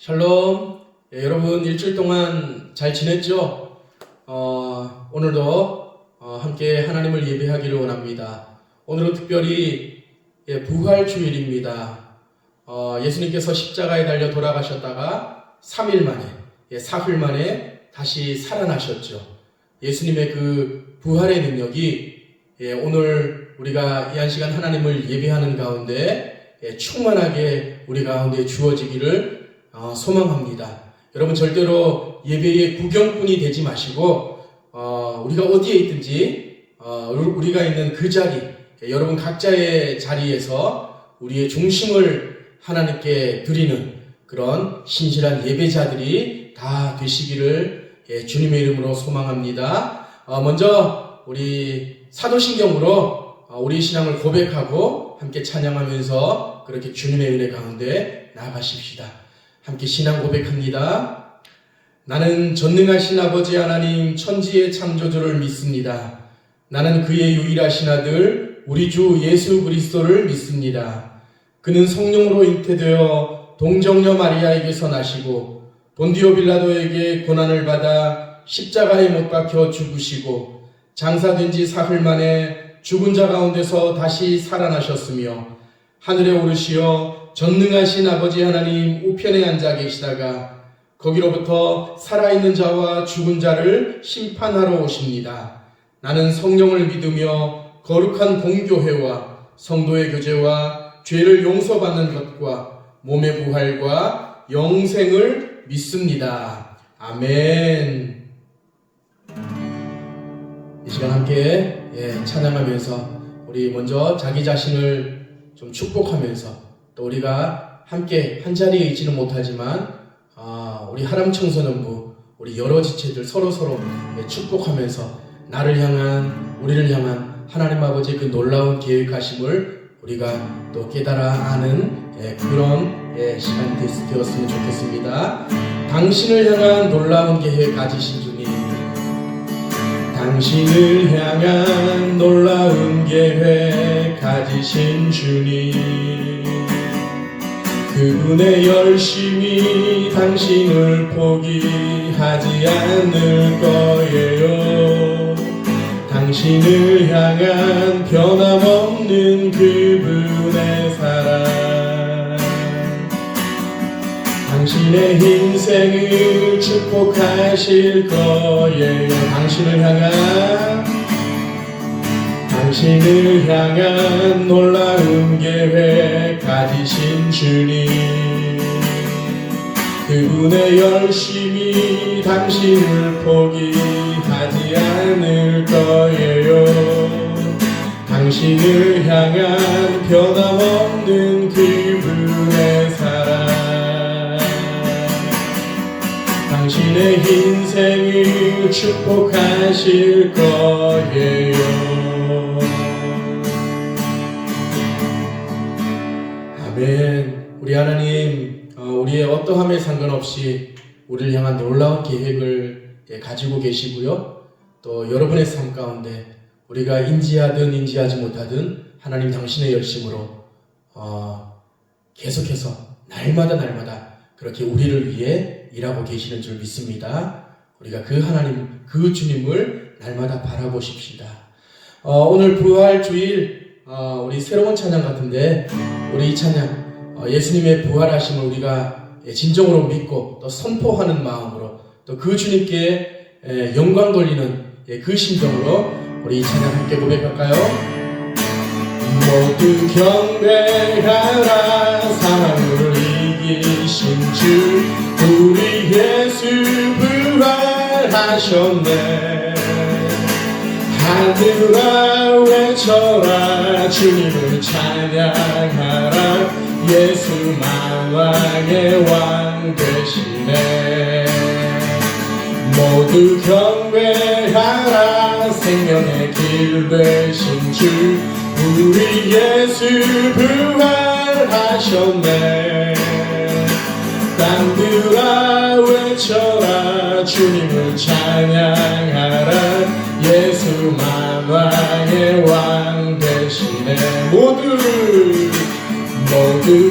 샬롬. 여러분 일주일 동안 잘 지냈죠? 오늘도 함께 하나님을 예배하기를 원합니다. 오늘은 특별히 부활주일입니다. 예수님께서 십자가에 달려 돌아가셨다가 3일 만에, 사흘 만에 다시 살아나셨죠. 예수님의 그 부활의 능력이 오늘 우리가 이 한 시간 하나님을 예배하는 가운데 충만하게 우리 가운데 주어지기를 소망합니다. 여러분 절대로 예배의 구경꾼이 되지 마시고 우리가 어디에 있든지 우리가 있는 그 자리, 여러분 각자의 자리에서 우리의 중심을 하나님께 드리는 그런 신실한 예배자들이 다 되시기를 주님의 이름으로 소망합니다. 먼저 우리 사도신경으로 우리 신앙을 고백하고 함께 찬양하면서 그렇게 주님의 은혜 가운데 나아가십시다. 함께 신앙 고백합니다. 나는 전능하신 아버지 하나님 천지의 창조주를 믿습니다. 나는 그의 유일하신 아들 우리 주 예수 그리스도를 믿습니다. 그는 성령으로 잉태되어 동정녀 마리아에게서 나시고 본디오 빌라도에게 고난을 받아 십자가에 못 박혀 죽으시고 장사된 지 사흘 만에 죽은 자 가운데서 다시 살아나셨으며 하늘에 오르시어 전능하신 아버지 하나님 우편에 앉아 계시다가 거기로부터 살아있는 자와 죽은 자를 심판하러 오십니다. 나는 성령을 믿으며 거룩한 공교회와 성도의 교제와 죄를 용서받는 것과 몸의 부활과 영생을 믿습니다. 아멘. 이 시간 함께 찬양하면서 우리 먼저 자기 자신을 좀 축복하면서 또 우리가 함께 한 자리에 있지는 못하지만 우리 하람 청소년부 우리 여러 지체들 서로 축복하면서 나를 향한 우리를 향한 하나님 아버지의 그 놀라운 계획하심을 우리가 또 깨달아 아는 그런 시간이 되었으면 좋겠습니다. 당신을 향한 놀라운 계획 가지신 주님, 당신을 향한 놀라운 계획 가지신 주님, 그분의 열심이 당신을 포기하지 않을 거예요. 당신을 향한 변함없는 그분의 사랑, 당신의 인생을 축복하실 거예요. 당신을 향한 놀라운 계획 가지신 주님, 그분의 열심이 당신을 포기하지 않을 거예요. 당신을 향한 변함없는 그분의 사랑, 당신의 인생을 축복하실 거예요. 아멘. 우리 하나님, 우리의 어떠함에 상관없이 우리를 향한 놀라운 계획을 가지고 계시고요. 또 여러분의 삶 가운데 우리가 인지하든 인지하지 못하든 하나님 당신의 열심으로 계속해서 날마다 그렇게 우리를 위해 일하고 계시는 줄 믿습니다. 우리가 그 하나님, 그 주님을 날마다 바라보십시다. 오늘 부활주일 우리 새로운 찬양 같은데 우리 이 찬양 예수님의 부활하심을 우리가 진정으로 믿고 또 선포하는 마음으로 또 그 주님께 영광 돌리는 그 심정으로 우리 이 찬양 함께 고백할까요? 모두 경배하라 사랑을 이기신 주 우리 예수 부활하셨네. 하늘아 외쳐라 주님을 찬양하라 예수 만왕의 왕 되시네. 모두 경배하라 생명의 길 되신 주 우리 예수 부활하셨네. 땅들아 외쳐라 주님을 찬양하라 예수 만왕의 왕 되시네. 모두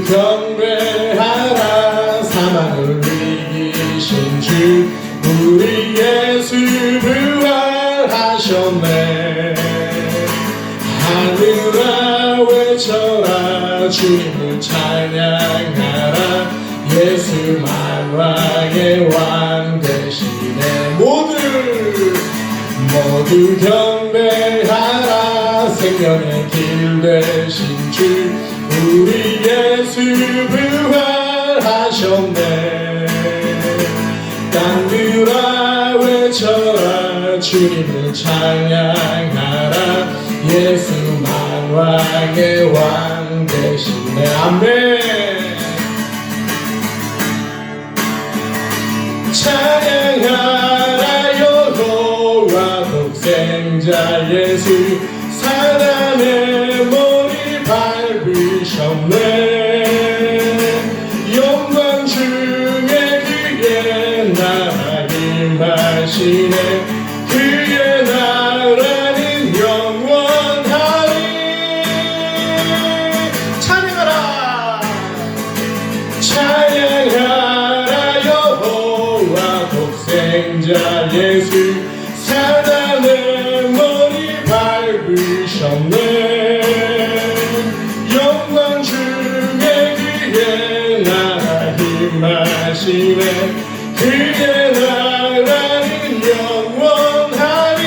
경배하라 사망을 외쳐라 주님을 찬양하라 예수만 왕의 왕 되시네 모두 경배하라 생명의 길 되신 주 우리 예수 부활하셨네 땅들아 외쳐라 주님을 찬양하라 예수만 왕의 왕 되시네 아멘 찬양하라 여호와 독생자 예수 사단의 머리 밟으셨네 영광 중에 그의 나라 임하시네 그의 나라는 영원하리 찬양하라 독생자 예수 사단의 머리 밟으셨네 영광 중에 그의 나라 임하시네 그의 나라는 영원하리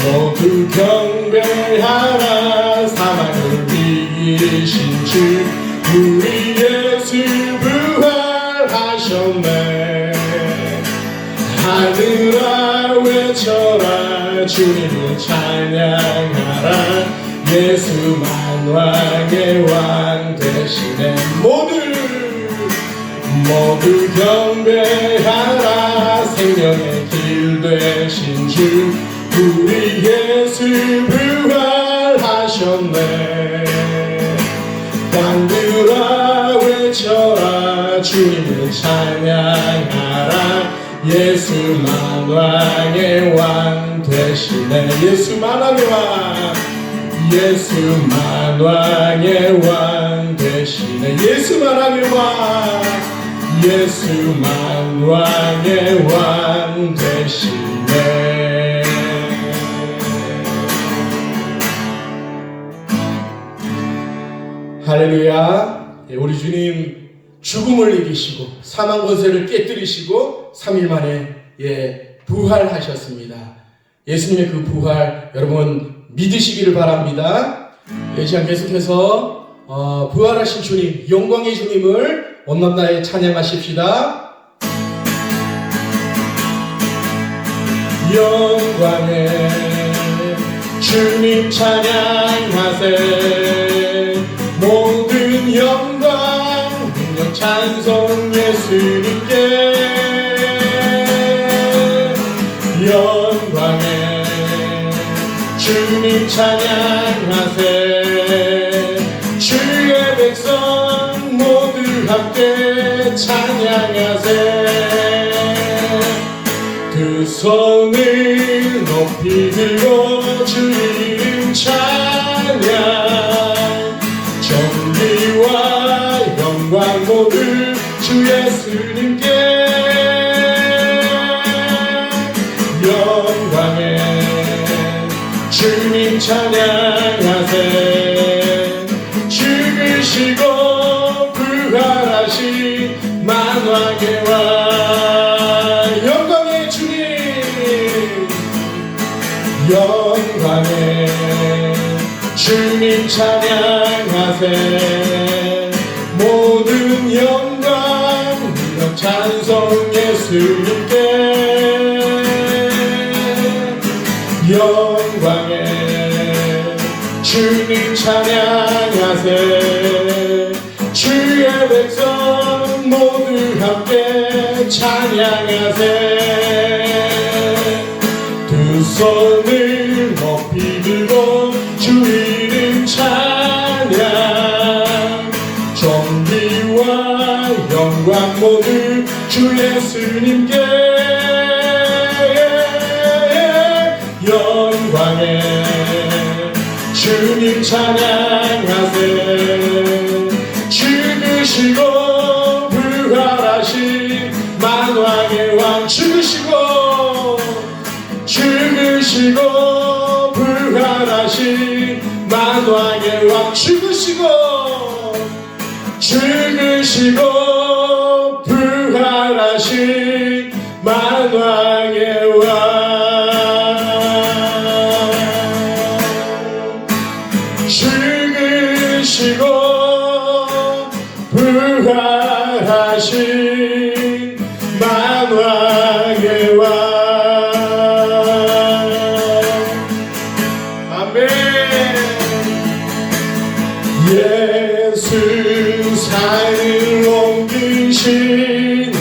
모두 경배하라 사망을 이기신 주 우리 예수 부활하셨네 하늘아 외쳐라 주님을 찬양하라 예수만 왕의 왕 되시네 모두 경배하라 생명의 길 되신 주 우리 예수 부활하셨네 땅들아 외쳐라 주님을 찬양하라 예수만 왕의 왕 되시네 예수만 왕의 왕 되시네 예수만 왕의 왕 되시네 할렐루야 우리 주님 죽음을 이기시고 사망 권세를 깨뜨리시고 3일 만에 부활하셨습니다. 예수님의 그 부활 여러분 믿으시기를 바랍니다. 이 시간 계속해서 부활하신 주님 영광의 주님을 온남다에 찬양하십시다. 영광의 주님 찬양하세 모든 영광 능력 찬송 예수님께 영광의 주님 찬양하세 주의 백성 모두 함께 찬양하세 두 손을 높이 들고 주 이름 찬양 정의와 영광 모두 주 예수님께 영광의 주님 찬양하세 죽으시고 부활하신 만왕의 왕 영광의 주님 영광의 주님 찬양하세 모든 영광 능력 찬송 예수님께 영광의 주님 찬양하세 주의 백성 모두 함께 찬양하세 두 손을 높이 들고 주 이름 찬양 존귀와 영광 모두 주 예수님께 영광의 주님 찬양하세 죽으시고 부활하신 만왕의 왕 죽으시고 죽으시고 부활하신 만왕의 왕 죽으시고 부활하신 만왕의 왕 죽으시고 부활하신 만왕의 왕 아멘. 예수 산을 옮기시는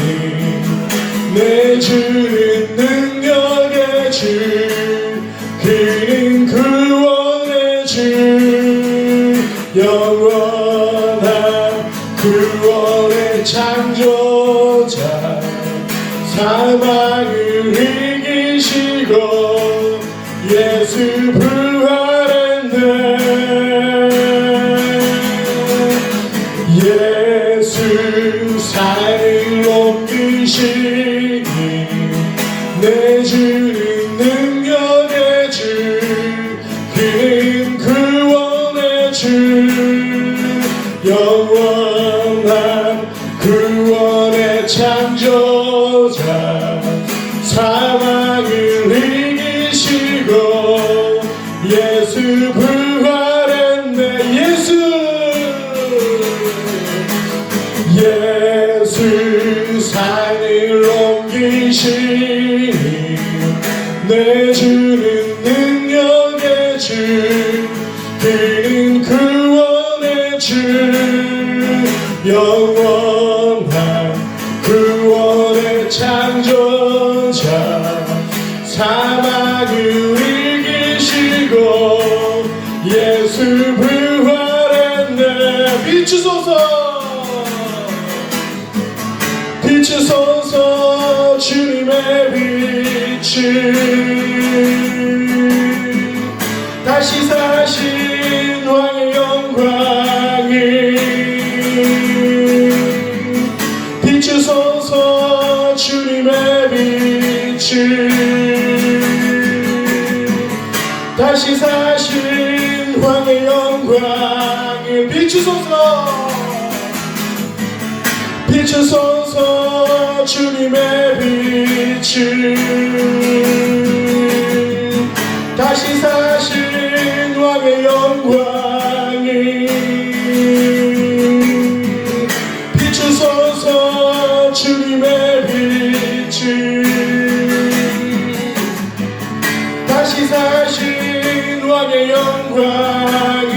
내 주는 능력의 주 그는 구원의 주 영원한 구원의 창조자 사망을 이기시고 예수 부활했네. 예수 산을 옮기시니 내 주는 능력의 주 그는 구원의 주 영원한 구원의 창조자 사망을 이기시고 예수 부활했네. 예수 산을 옮기시니 내 주는 능력의 주 그는 구원의 주 영원한 구원의 창조자 사망을 이기시고 예수 부활했네. 비추소서 주님의 빛을 다시 사신 왕의 영광을 비추소서 주님의 빛을 다시 사신 왕의 영광을 비추소서 주님의 빛을 다시 사신 왕의 영광을 비추소서 주님의 빛을 다시 사신 왕의 영광을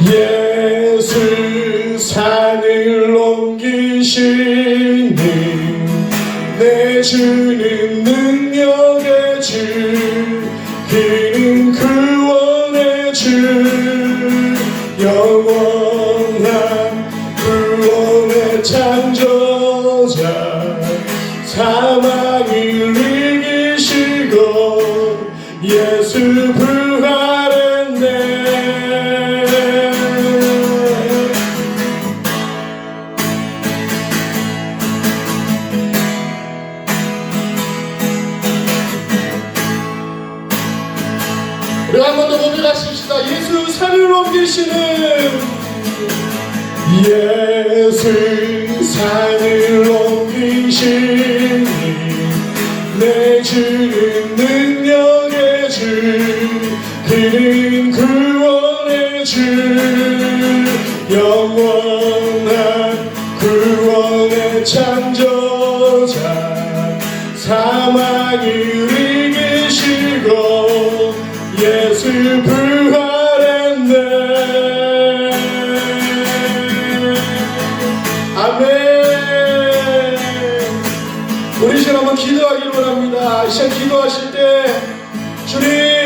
예수 산을 옮기시니 내 주는 능력의 주 그는 구원의 주 영원한 구원의 창조자 사망을 이기시고 예수 부활했네. 우리 한 번 더 고백하십시다. 예수 산을 옮기시는 예수 산을 옮기시니 내 주는 능력의 주 그는 구원의 주 영원한 구원의 창조자 사망을 이기시고 예수 부활했네. 아멘. 우리 지금 한번 기도하기를 원합니다. 이 시간 기도하실 때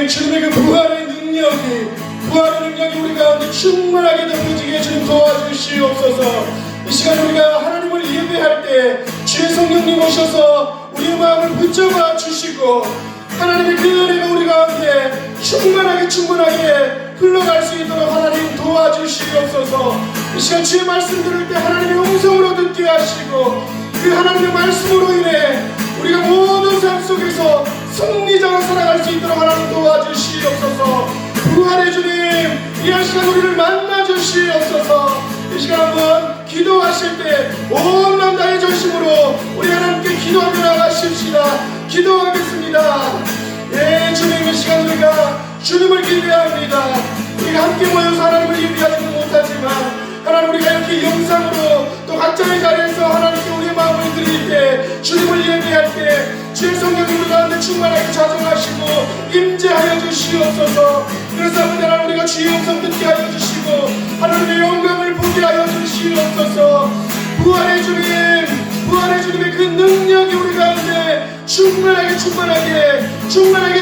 주님의 그 부활의 능력이 우리 가운데 충만하게 덮여지게 주님 도와주시옵소서. 이 시간 우리가 하나님을 예배할 때 주의 성령님 오셔서 우리의 마음을 붙잡아 주시고 하나님의 그 은혜가 우리 가운데 충만하게 흘러갈 수 있도록 하나님 도와주시옵소서. 이 시간 주의 말씀 들을 때 하나님의 음성으로 듣게 하시고 그 하나님의 말씀으로 인해 우리가 모든 삶 속에서 승리자로 살아갈 수 있도록 하나님 도와주시옵소서. 부활의 주님, 이 시간 우리를 만나주시옵소서. 이 시간 한번 기도하실 때 온 마음 다해 전심으로 우리 하나님께 기도하며 나가십시다. 기도하겠습니다. 예, 주님, 이 시간 우리가 주님을 기대합니다. 우리가 함께 모여서 하나님을 예배하지는 못하지만 하나님, 우리가 이렇게 영상으로 또 각자의 자리에서 하나님께 우리의 마음을 드릴 때, 주님을 예배할 때 주의 성령이 우리 가운데 충만하게 자정하시고 임재하여 주시옵소서. 그래서 하나님, 우리가 주의 음성 듣게 하여 주시고 하나님의 영광을 보게 하여 주시옵소서. 부활의 주님의 그 능력이 우리 가운데 충만하게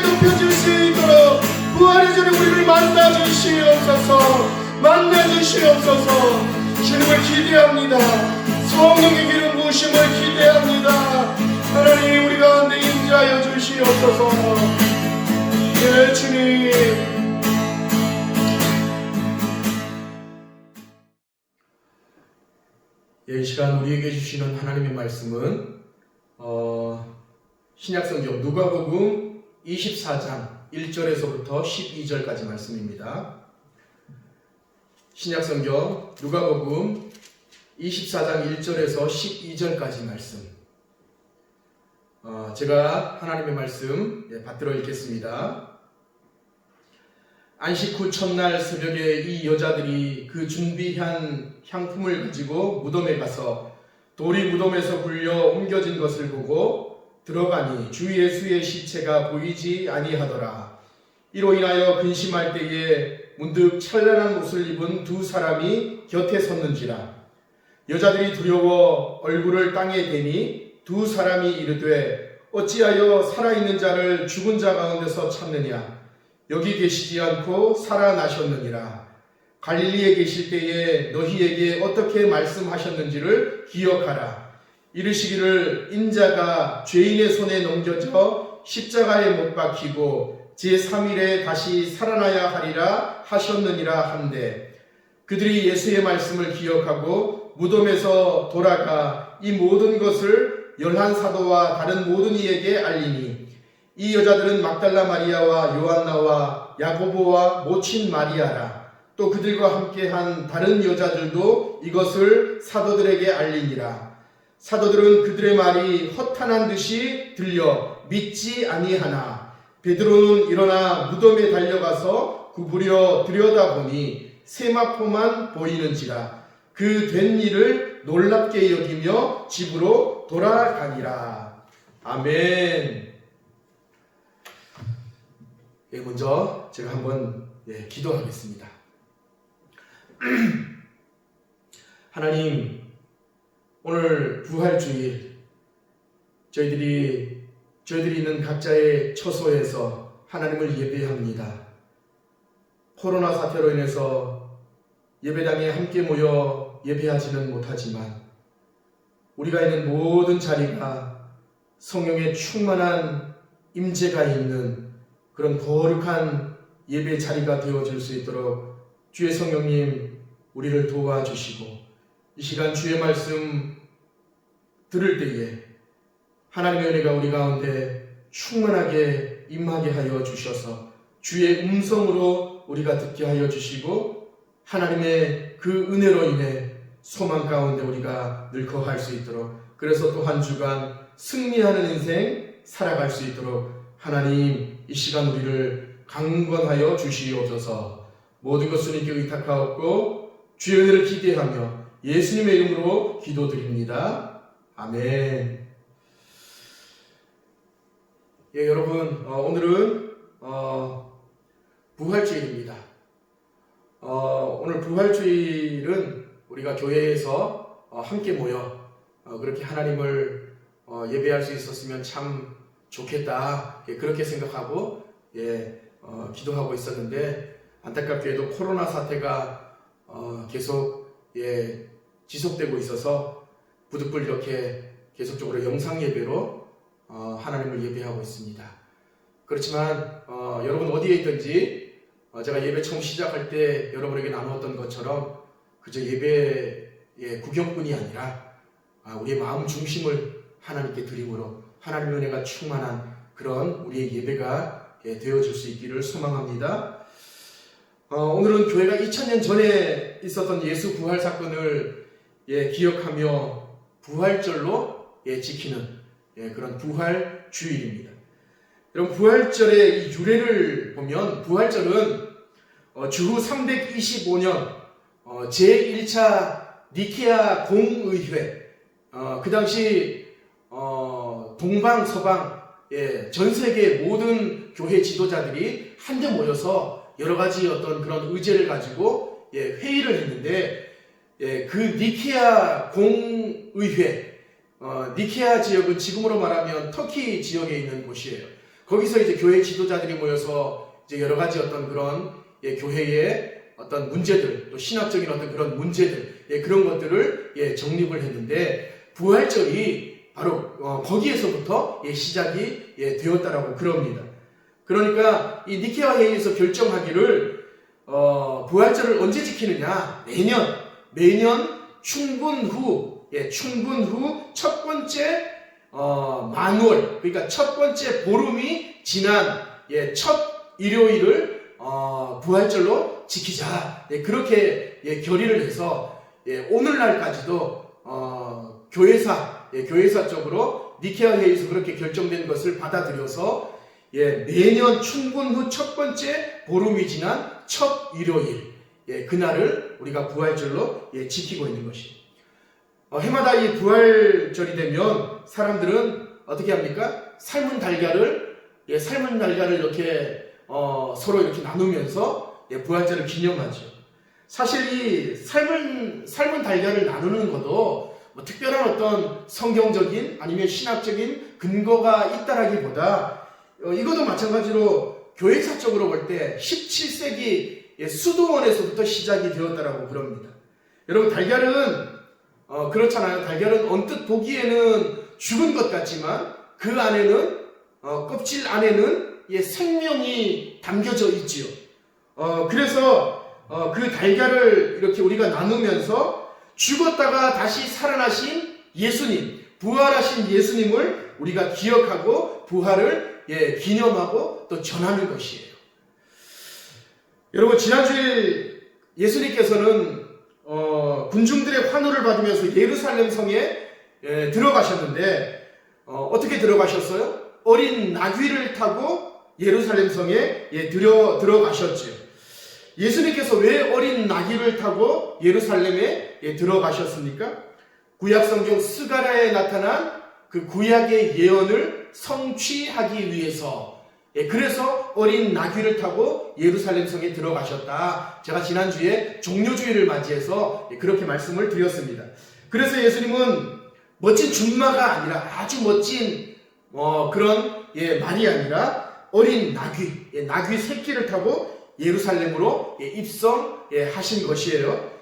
높여질 수 있도록 부활의 주님, 우리를 만나주시옵소서. 주님을 기대합니다. 성령의 기름 부으심을 기대합니다. 하나님, 우리 가운데 임재하여 주시옵소서. 예, 주님. 이 시간 우리에게 주시는 하나님의 말씀은 신약성경 누가복음 24장 1절에서부터 12절까지 말씀입니다. 신약성경 누가복음 24장 1절에서 12절까지 말씀. 제가 하나님의 말씀 받들어 읽겠습니다. 안식 후 첫날 새벽에 이 여자들이 그 준비한 향품을 가지고 무덤에 가서 돌이 무덤에서 굴려 옮겨진 것을 보고 들어가니 주 예수의 시체가 보이지 아니하더라. 이로 인하여 근심할 때에 문득 찬란한 옷을 입은 두 사람이 곁에 섰는지라. 여자들이 두려워 얼굴을 땅에 대니 두 사람이 이르되 어찌하여 살아있는 자를 죽은 자 가운데서 찾느냐. 여기 계시지 않고 살아나셨느니라. 갈릴리에 계실 때에 너희에게 어떻게 말씀하셨는지를 기억하라. 이르시기를 인자가 죄인의 손에 넘겨져 십자가에 못 박히고 제3일에 다시 살아나야 하리라 하셨느니라 한데, 그들이 예수의 말씀을 기억하고 무덤에서 돌아가 이 모든 것을 11사도와 다른 모든 이에게 알리니, 이 여자들은 막달라 마리아와 요한나와 야고보와 모친 마리아라. 또 그들과 함께한 다른 여자들도 이것을 사도들에게 알리니라. 사도들은 그들의 말이 허탄한 듯이 들려 믿지 아니하나 베드로는 일어나 무덤에 달려가서 구부려 들여다보니 세마포만 보이는지라. 그 된 일을 놀랍게 여기며 집으로 돌아가니라. 아멘. 먼저 제가 한번 기도하겠습니다. 하나님, 오늘 부활주일 저희들이 있는 각자의 처소에서 하나님을 예배합니다. 코로나 사태로 인해서 예배당에 함께 모여 예배하지는 못하지만 우리가 있는 모든 자리가 성령의 충만한 임재가 있는 그런 거룩한 예배 자리가 되어질 수 있도록 주의 성령님 우리를 도와주시고, 이 시간 주의 말씀 들을 때에 하나님의 은혜가 우리 가운데 충만하게 임하게 하여 주셔서 주의 음성으로 우리가 듣게 하여 주시고, 하나님의 그 은혜로 인해 소망 가운데 우리가 늘 거할 수 있도록, 그래서 또 한 주간 승리하는 인생 살아갈 수 있도록 하나님 이 시간 우리를 강권하여 주시옵소서. 모든 것을 주님께 의탁하옵고 주의 은혜를 기대하며 예수님의 이름으로 기도드립니다. 아멘. 여러분, 오늘은 부활주일입니다. 오늘 부활주일은 우리가 교회에서 함께 모여 그렇게 하나님을 예배할 수 있었으면 참 좋겠다, 그렇게 생각하고 기도하고 있었는데, 안타깝게도 코로나 사태가 계속 지속되고 있어서 부득불 이렇게 계속적으로 영상 예배로 하나님을 예배하고 있습니다. 그렇지만 여러분 어디에 있든지 제가 예배 처음 시작할 때 여러분에게 나누었던 것처럼 그저 예배의 구경뿐이 아니라 우리의 마음 중심을 하나님께 드림으로 하나님의 은혜가 충만한 그런 우리의 예배가 되어질 수 있기를 소망합니다. 오늘은 교회가 2000년 전에 있었던 예수 부활 사건을 기억하며 부활절로 지키는 그런 부활 주일입니다. 여러분, 부활절의 이 유래를 보면 부활절은 주후 325년 제1차 니케아 공의회, 그 당시 동방 서방 전 세계 모든 교회 지도자들이 한데 모여서 여러 가지 어떤 그런 의제를 가지고 회의를 했는데, 그 니케아 공의회, 니케아 지역은 지금으로 말하면 터키 지역에 있는 곳이에요. 거기서 이제 교회 지도자들이 모여서 이제 여러 가지 어떤 그런 교회의 어떤 문제들, 또 신학적인 어떤 그런 문제들, 그런 것들을 정립을 했는데, 부활절이 바로 거기에서부터 시작이 되었다라고 그럽니다. 그러니까 이 니케아 회의에서 결정하기를 부활절을 언제 지키느냐, 매년 충분 후 첫 번째 만월, 그러니까 첫 번째 보름이 지난 첫 일요일을 부활절로 지키자, 그렇게 결의를 해서 오늘날까지도 교회사 쪽으로 니케아 회의에서 그렇게 결정된 것을 받아들여서 매년 충분 후 첫 번째 보름이 지난 첫 일요일, 그날을 우리가 부활절로 지키고 있는 것입니다. 해마다 이 부활절이 되면 사람들은 어떻게 합니까? 삶은 달걀을 이렇게 서로 이렇게 나누면서 부활절을 기념하죠. 사실 이 삶은 달걀을 나누는 것도 뭐 특별한 어떤 성경적인 아니면 신학적인 근거가 있다라기보다 이것도 마찬가지로 교회사적으로 볼 때 17세기 수도원에서부터 시작이 되었다라고 그럽니다. 여러분, 달걀은 그렇잖아요. 달걀은 언뜻 보기에는 죽은 것 같지만 그 안에는 껍질 안에는 생명이 담겨져 있지요. 그래서 그 달걀을 이렇게 우리가 나누면서 죽었다가 다시 살아나신 예수님, 부활하신 예수님을 우리가 기억하고 부활을 기념하고 또 전하는 것이에요. 여러분, 지난주에 예수님께서는 군중들의 환호를 받으면서 예루살렘 성에 들어가셨는데 어떻게 들어가셨어요? 어린 나귀를 타고 예루살렘 성에 들어가셨죠. 예수님께서 왜 어린 나귀를 타고 예루살렘에 들어가셨습니까? 구약성경 스가랴에 나타난 그 구약의 예언을 성취하기 위해서, 그래서 어린 나귀를 타고 예루살렘 성에 들어가셨다. 제가 지난주에 종료주일을 맞이해서 그렇게 말씀을 드렸습니다. 그래서 예수님은 멋진 준마가 아니라 아주 멋진 그런 말이 아니라 어린 나귀 새끼를 타고 예루살렘으로 입성하신 것이에요.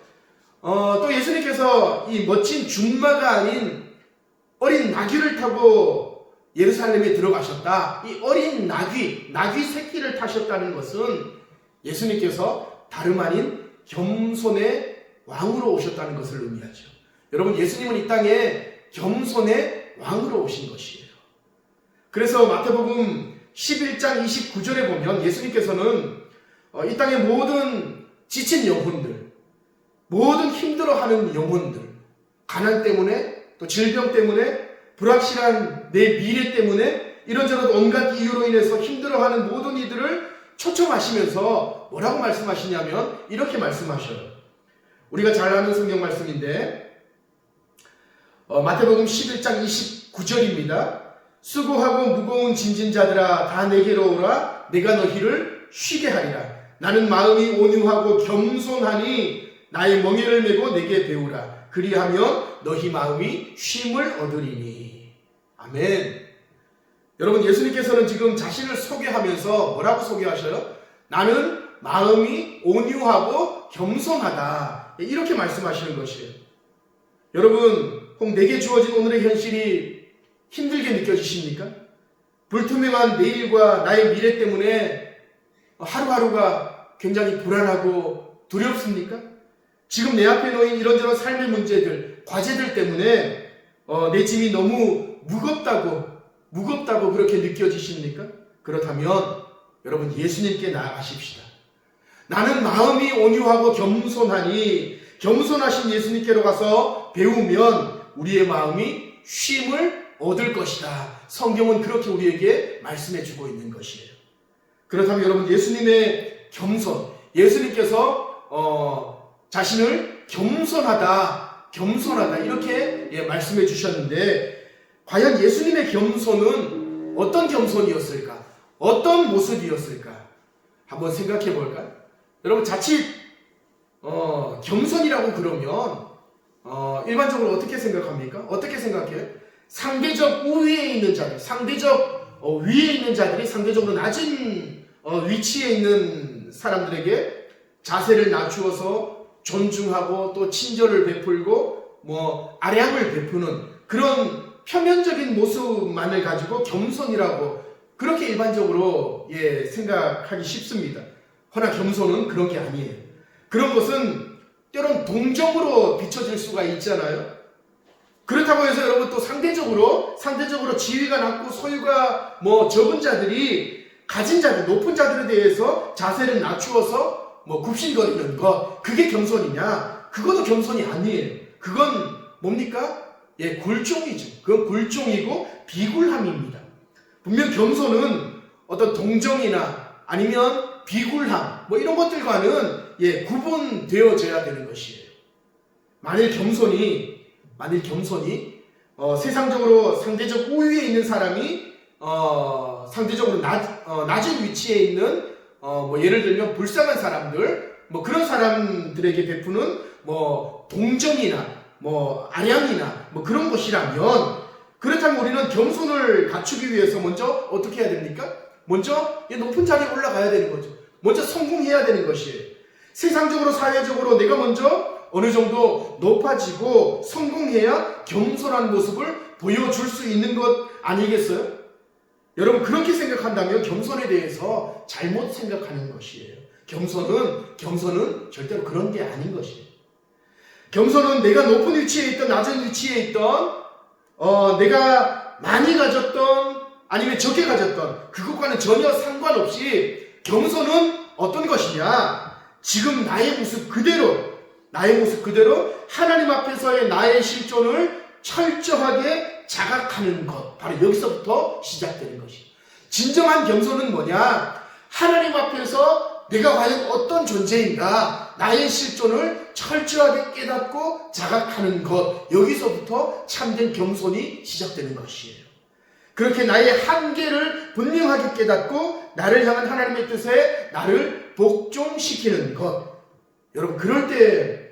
또 예수님께서 이 멋진 준마가 아닌 어린 나귀를 타고 예루살렘에 들어가셨다. 이 어린 나귀 새끼를 타셨다는 것은 예수님께서 다름 아닌 겸손의 왕으로 오셨다는 것을 의미하죠. 여러분, 예수님은 이 땅에 겸손의 왕으로 오신 것이에요. 그래서 마태복음 11장 29절에 보면 예수님께서는 이 땅의 모든 지친 영혼들, 모든 힘들어하는 영혼들, 가난 때문에 또 질병 때문에 불확실한 내 미래 때문에 이런저런 온갖 이유로 인해서 힘들어하는 모든 이들을 초청하시면서 뭐라고 말씀하시냐면 이렇게 말씀하셔요. 우리가 잘 아는 성경 말씀인데 마태복음 11장 29절입니다. 수고하고 무거운 짐진 자들아 다 내게로 오라. 내가 너희를 쉬게 하리라. 나는 마음이 온유하고 겸손하니 나의 멍에를 메고 내게 배우라. 그리하면 너희 마음이 쉼을 얻으리니. 아멘. 여러분, 예수님께서는 지금 자신을 소개하면서 뭐라고 소개하셔요? 나는 마음이 온유하고 겸손하다. 이렇게 말씀하시는 것이에요. 여러분, 혹 내게 주어진 오늘의 현실이 힘들게 느껴지십니까? 불투명한 내일과 나의 미래 때문에 하루하루가 굉장히 불안하고 두렵습니까? 지금 내 앞에 놓인 이런저런 삶의 문제들, 과제들 때문에 내 짐이 너무 무겁다고 무겁다고 그렇게 느껴지십니까? 그렇다면 여러분 예수님께 나아가십시다. 나는 마음이 온유하고 겸손하니 겸손하신 예수님께로 가서 배우면 우리의 마음이 쉼을 얻을 것이다. 성경은 그렇게 우리에게 말씀해 주고 있는 것이에요. 그렇다면 여러분 예수님의 겸손, 예수님께서 자신을 겸손하다 이렇게 말씀해 주셨는데 과연 예수님의 겸손은 어떤 겸손이었을까? 어떤 모습이었을까? 한번 생각해 볼까요? 여러분 자칫 겸손이라고 그러면 일반적으로 어떻게 생각합니까? 어떻게 생각해요? 상대적 우위에 있는 자들, 상대적 위에 있는 자들이 상대적으로 낮은 위치에 있는 사람들에게 자세를 낮추어서 존중하고 또 친절을 베풀고 아량을 베푸는 그런 표면적인 모습만을 가지고 겸손이라고 그렇게 일반적으로 생각하기 쉽습니다. 허나 겸손은 그런 게 아니에요. 그런 것은 때론 동정으로 비춰질 수가 있잖아요. 그렇다고 해서 여러분 또 상대적으로 지위가 낮고 소유가 적은 자들이 가진 자들, 높은 자들에 대해서 자세를 낮추어서 굽신거리는 것, 그게 겸손이냐? 그것도 겸손이 아니에요. 그건 뭡니까? 굴종이죠. 그건 굴종이고 비굴함입니다. 분명 겸손은 어떤 동정이나 아니면 비굴함 이런 것들과는 구분되어져야 되는 것이에요. 만일 겸손이 세상적으로 상대적 우위에 있는 사람이 상대적으로 낮은 위치에 있는 예를 들면 불쌍한 사람들 그런 사람들에게 베푸는 동정이나 아량이나 그런 것이라면 그렇다면 우리는 겸손을 갖추기 위해서 먼저 어떻게 해야 됩니까? 먼저 높은 자리에 올라가야 되는 거죠. 먼저 성공해야 되는 것이에요. 세상적으로 사회적으로 내가 먼저 어느 정도 높아지고 성공해야 겸손한 모습을 보여줄 수 있는 것 아니겠어요? 여러분 그렇게 생각한다면 겸손에 대해서 잘못 생각하는 것이에요. 겸손은 절대로 그런 게 아닌 것이에요. 겸손은 내가 높은 위치에 있던 낮은 위치에 있던 내가 많이 가졌던 아니면 적게 가졌던 그것과는 전혀 상관없이 겸손은 어떤 것이냐? 지금 나의 모습 그대로 하나님 앞에서의 나의 실존을 철저하게 자각하는 것, 바로 여기서부터 시작되는 것이에요. 진정한 겸손은 뭐냐? 하나님 앞에서 내가 과연 어떤 존재인가, 나의 실존을 철저하게 깨닫고 자각하는 것, 여기서부터 참된 겸손이 시작되는 것이에요. 그렇게 나의 한계를 분명하게 깨닫고 나를 향한 하나님의 뜻에 나를 복종시키는 것. 여러분 그럴 때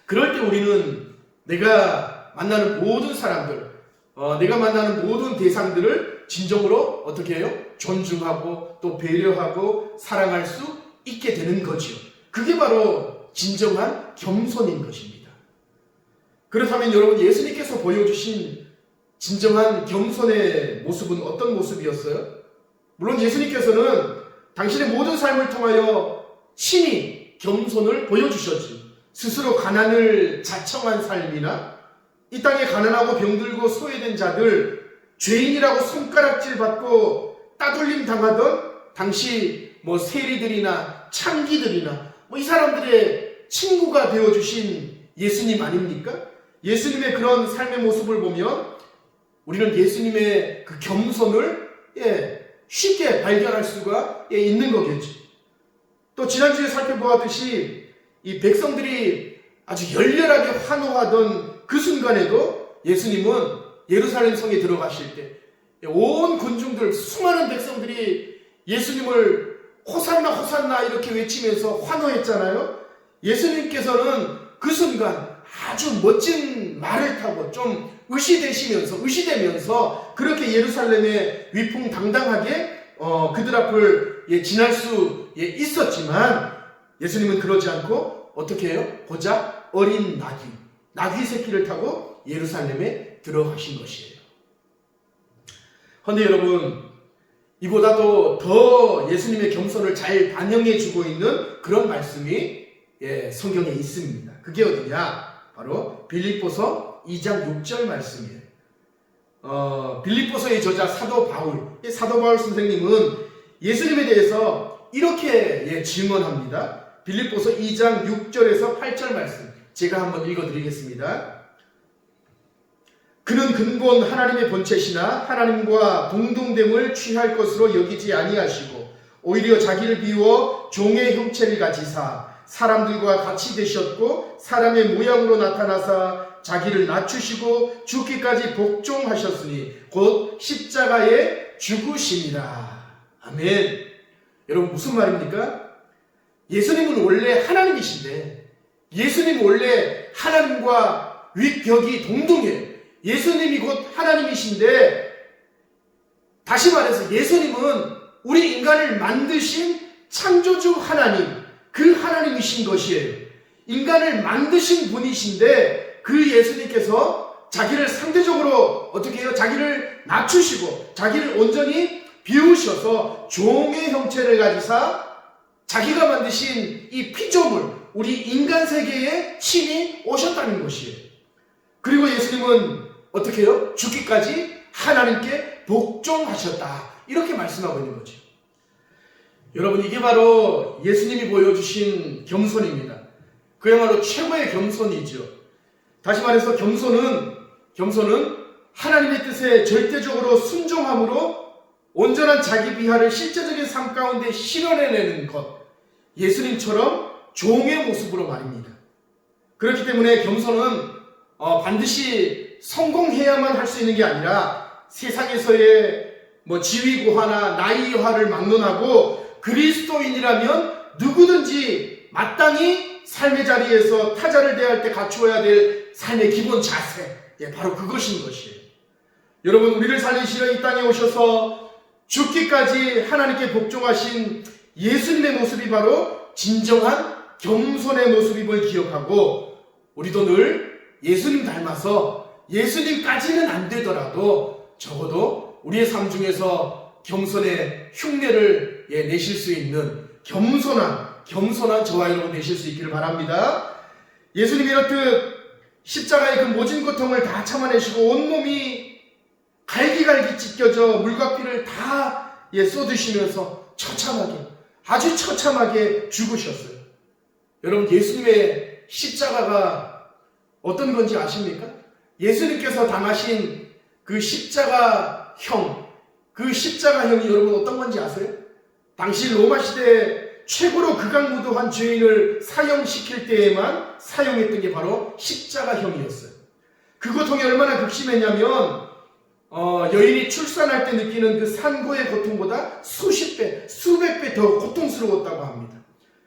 우리는 내가 만나는 모든 사람들, 내가 만나는 모든 대상들을 진정으로 어떻게 해요? 존중하고 또 배려하고 사랑할 수 있게 되는 거죠. 그게 바로 진정한 겸손인 것입니다. 그렇다면 여러분 예수님께서 보여주신 진정한 겸손의 모습은 어떤 모습이었어요? 물론 예수님께서는 당신의 모든 삶을 통하여 친히 겸손을 보여주셨지. 스스로 가난을 자청한 삶이나 이 땅에 가난하고 병들고 소외된 자들, 죄인이라고 손가락질 받고 따돌림 당하던 당시 세리들이나 창기들이나 이 사람들의 친구가 되어주신 예수님 아닙니까? 예수님의 그런 삶의 모습을 보면 우리는 예수님의 그 겸손을 쉽게 발견할 수가 있는 거겠죠. 또 지난주에 살펴보았듯이 이 백성들이 아주 열렬하게 환호하던 그 순간에도 예수님은 예루살렘 성에 들어가실 때 온 군중들, 수많은 백성들이 예수님을 호산나 호산나 이렇게 외치면서 환호했잖아요. 예수님께서는 그 순간 아주 멋진 말을 타고 좀 의시되면서 그렇게 예루살렘에 위풍당당하게 그들 앞을 지날 수 있었지만 예수님은 그러지 않고 어떻게 해요? 고작 어린 나귀 새끼를 타고 예루살렘에 들어가신 것이에요. 그런데 여러분 이보다도 더 예수님의 겸손을 잘 반영해 주고 있는 그런 말씀이 성경에 있습니다. 그게 어디냐? 바로 빌립보서 2장 6절 말씀이에요. 빌립보서의 저자 사도 바울, 이 사도 바울 선생님은 예수님에 대해서 이렇게 증언합니다. 빌립보서 2장 6절에서 8절 말씀 제가 한번 읽어드리겠습니다. 그는 근본 하나님의 본체시나 하나님과 동등됨을 취할 것으로 여기지 아니하시고 오히려 자기를 비워 종의 형체를 가지사 사람들과 같이 되셨고 사람의 모양으로 나타나사 자기를 낮추시고 죽기까지 복종하셨으니 곧 십자가에 죽으심이라. 아멘. 여러분 무슨 말입니까? 예수님은 원래 하나님이신데 예수님은 원래 하나님과 윗격이 동등해요. 예수님이 곧 하나님이신데 다시 말해서 예수님은 우리 인간을 만드신 창조주 하나님, 그 하나님이신 것이에요. 인간을 만드신 분이신데 그 예수님께서 자기를 상대적으로 어떻게 해요? 자기를 낮추시고 자기를 온전히 비우셔서 종의 형체를 가지사 자기가 만드신 이 피조물, 우리 인간 세계에 친히 오셨다는 것이에요. 그리고 예수님은 어떻게 해요? 죽기까지 하나님께 복종하셨다. 이렇게 말씀하고 있는 거죠. 여러분 이게 바로 예수님이 보여주신 겸손입니다. 그야말로 최고의 겸손이죠. 다시 말해서 겸손은 하나님의 뜻에 절대적으로 순종함으로 온전한 자기 비하를 실제적인 삶 가운데 실현해내는 것. 예수님처럼 종의 모습으로 말입니다. 그렇기 때문에 겸손은 반드시 성공해야만 할 수 있는 게 아니라 세상에서의 지위고하나 나이화를 막론하고 그리스도인이라면 누구든지 마땅히 삶의 자리에서 타자를 대할 때 갖추어야 될 삶의 기본 자세, 바로 그것인 것이에요. 여러분 우리를 살리시러 이 땅에 오셔서 죽기까지 하나님께 복종하신 예수님의 모습이 바로 진정한 겸손의 모습임을 기억하고 우리도 늘 예수님 닮아서 예수님까지는 안 되더라도 적어도 우리의 삶 중에서 겸손의 흉내를 내실 수 있는 겸손한 저와 여러분 되실 수 있기를 바랍니다. 예수님이 이렇듯 십자가의 그 모진 고통을 다 참아내시고 온몸이 갈기갈기 찢겨져 물과 피를 다 쏟으시면서 아주 처참하게 죽으셨어요. 여러분 여러분 십자가가 어떤 건지 아십니까? 예수님께서 당하신 그 십자가형, 그 십자가형이 여러분 어떤 건지 아세요? 당시 로마 시대에 최고로 극악무도한 죄인을 사형시킬 때에만 사용했던 게 바로 십자가형이었어요. 그 고통이 얼마나 극심했냐면 여인이 출산할 때 느끼는 그 산고의 고통보다 수십 배, 수백 배 더 고통스러웠다고 합니다.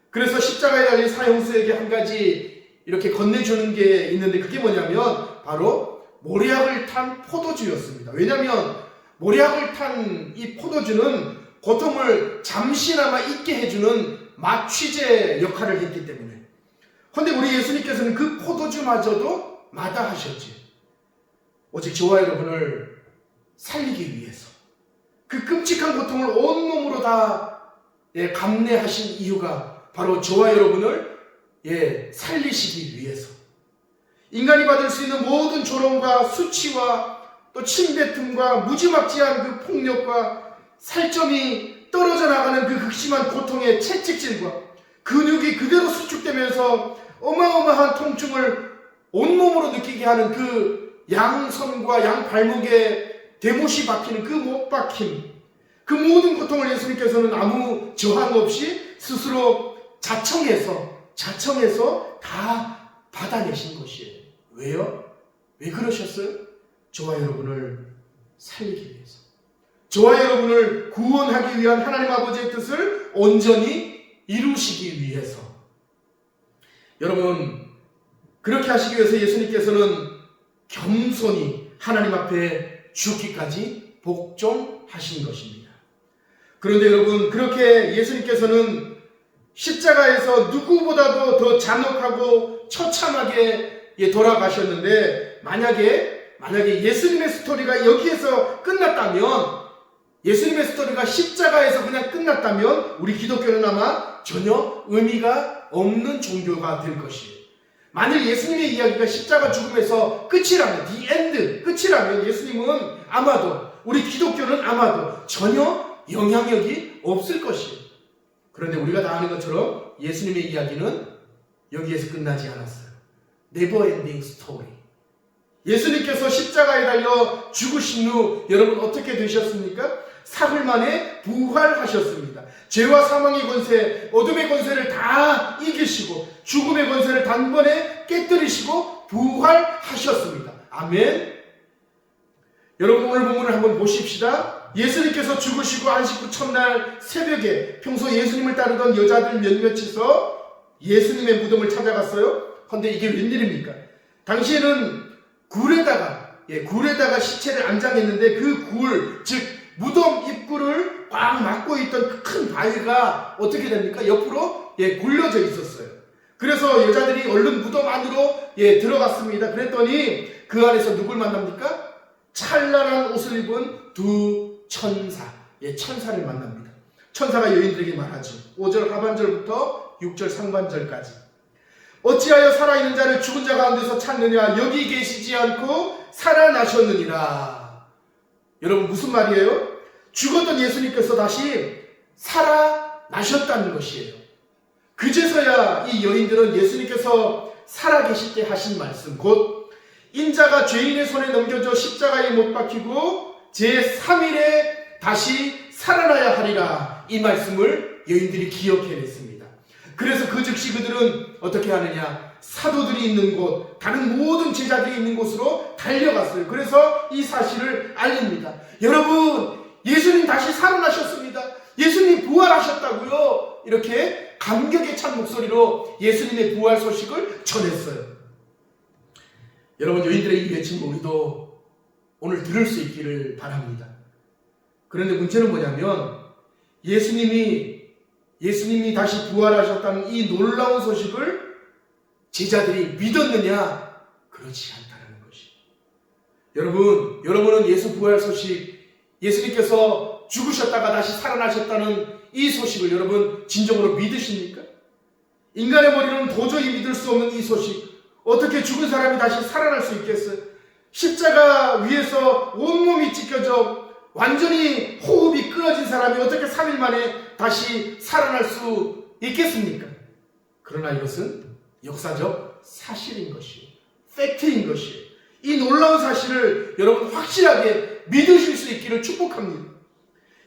그래서 십자가에 달린 사형수에게 한 가지 이렇게 건네주는 게 있는데 그게 뭐냐면 바로 모략을 탄 포도주였습니다. 왜냐하면 모략을 탄 이 포도주는 고통을 잠시나마 잊게 해주는 마취제 역할을 했기 때문에. 그런데 우리 예수님께서는 그 포도주마저도 마다하셨지. 오직 저와 여러분을 살리기 위해서 그 끔찍한 고통을 온몸으로 다 감내하신 이유가 바로 저와 여러분을 살리시기 위해서. 인간이 받을 수 있는 모든 조롱과 수치와 또 침뱉음과 무지막지한 그 폭력과 살점이 떨어져 나가는 그 극심한 고통의 채찍질과 근육이 그대로 수축되면서 어마어마한 통증을 온몸으로 느끼게 하는 그 양손과 양발목에 대못이 박히는 그 못 박힘, 그 모든 고통을 예수님께서는 아무 저항 없이 스스로 자청해서 다 받아내신 것이에요. 왜요? 왜 그러셨어요? 저와 여러분을 살리기 위해서, 저와 여러분을 구원하기 위한 하나님 아버지의 뜻을 온전히 이루시기 위해서. 여러분 그렇게 하시기 위해서 예수님께서는 겸손히 하나님 앞에 죽기까지 복종하신 것입니다. 그런데 여러분 그렇게 예수님께서는 십자가에서 누구보다도 더 잔혹하고 처참하게 돌아가셨는데 만약에 예수님의 스토리가 여기에서 끝났다면, 예수님의 스토리가 십자가에서 그냥 끝났다면 우리 기독교는 아마 전혀 의미가 없는 종교가 될 것이에요. 만일 예수님의 이야기가 십자가 죽음에서 끝이라면, the end, 끝이라면 예수님은 아마도, 우리 기독교는 아마도 전혀 영향력이 없을 것이에요. 그런데 우리가 다 아는 것처럼 예수님의 이야기는 여기에서 끝나지 않았어요. Never ending story. 예수님께서 십자가에 달려 죽으신 후 여러분 어떻게 되셨습니까? 사흘 만에 부활하셨습니다. 죄와 사망의 권세, 어둠의 권세를 다 이기시고 죽음의 권세를 단번에 깨뜨리시고 부활하셨습니다. 아멘. 여러분 오늘 본문을 한번 보십시다. 예수님께서 죽으시고 안식 후 첫날 새벽에 평소 예수님을 따르던 여자들 몇몇이서 예수님의 무덤을 찾아갔어요. 그런데 이게 웬일입니까? 당시에는 굴에다가 시체를 안장했는데 그 굴, 즉 무덤 입구를 꽉 막고 있던 큰 바위가 어떻게 됩니까? 옆으로 굴려져 있었어요. 그래서 여자들이 얼른 무덤 안으로 들어갔습니다. 그랬더니 그 안에서 누굴 만납니까? 찬란한 옷을 입은 두 천사, 천사를 만납니다. 천사가 여인들에게 말하죠. 5절 하반절부터 6절 상반절까지. 어찌하여 살아있는 자를 죽은 자 가운데서 찾느냐? 여기 계시지 않고 살아나셨느니라. 여러분 무슨 말이에요? 죽었던 예수님께서 다시 살아나셨다는 것이에요. 그제서야 이 여인들은 예수님께서 살아계실 때 하신 말씀, 곧 인자가 죄인의 손에 넘겨져 십자가에 못 박히고 제3일에 다시 살아나야 하리라, 이 말씀을 여인들이 기억해냈습니다. 그래서 그 즉시 그들은 어떻게 하느냐? 사도들이 있는 곳, 다른 모든 제자들이 있는 곳으로 달려갔어요. 그래서 이 사실을 알립니다. 여러분, 예수님 다시 살아나셨습니다. 예수님 부활하셨다고요. 이렇게 감격에 찬 목소리로 예수님의 부활 소식을 전했어요. 여러분, 여인들의 이 외침을 우리도 오늘 들을 수 있기를 바랍니다. 그런데 문제는 뭐냐면 예수님이 다시 부활하셨다는 이 놀라운 소식을 제자들이 믿었느냐? 그렇지 않다는 것이. 여러분은 예수 부활 소식, 예수님께서 죽으셨다가 다시 살아나셨다는 이 소식을 여러분 진정으로 믿으십니까? 인간의 머리로는 도저히 믿을 수 없는 이 소식, 어떻게 죽은 사람이 다시 살아날 수 있겠어요? 십자가 위에서 온몸이 찢겨져 완전히 호흡이 끊어진 사람이 어떻게 3일 만에 다시 살아날 수 있겠습니까? 그러나 이것은 역사적 사실인 것이에요. 팩트인 것이에요. 이 놀라운 사실을 여러분 확실하게 믿으실 수 있기를 축복합니다.